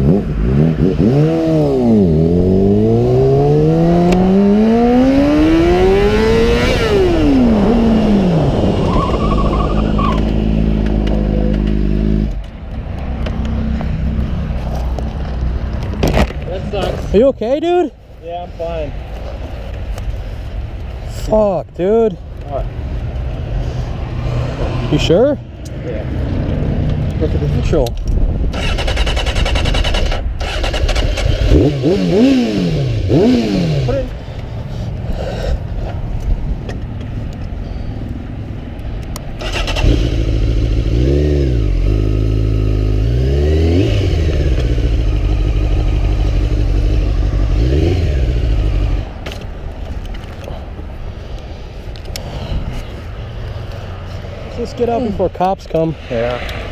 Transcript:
That sucks. Are you okay, dude? Yeah, I'm fine. Fuck, dude. What? You sure? Yeah. Look at the control. Put it. Let's get out before cops come. Yeah.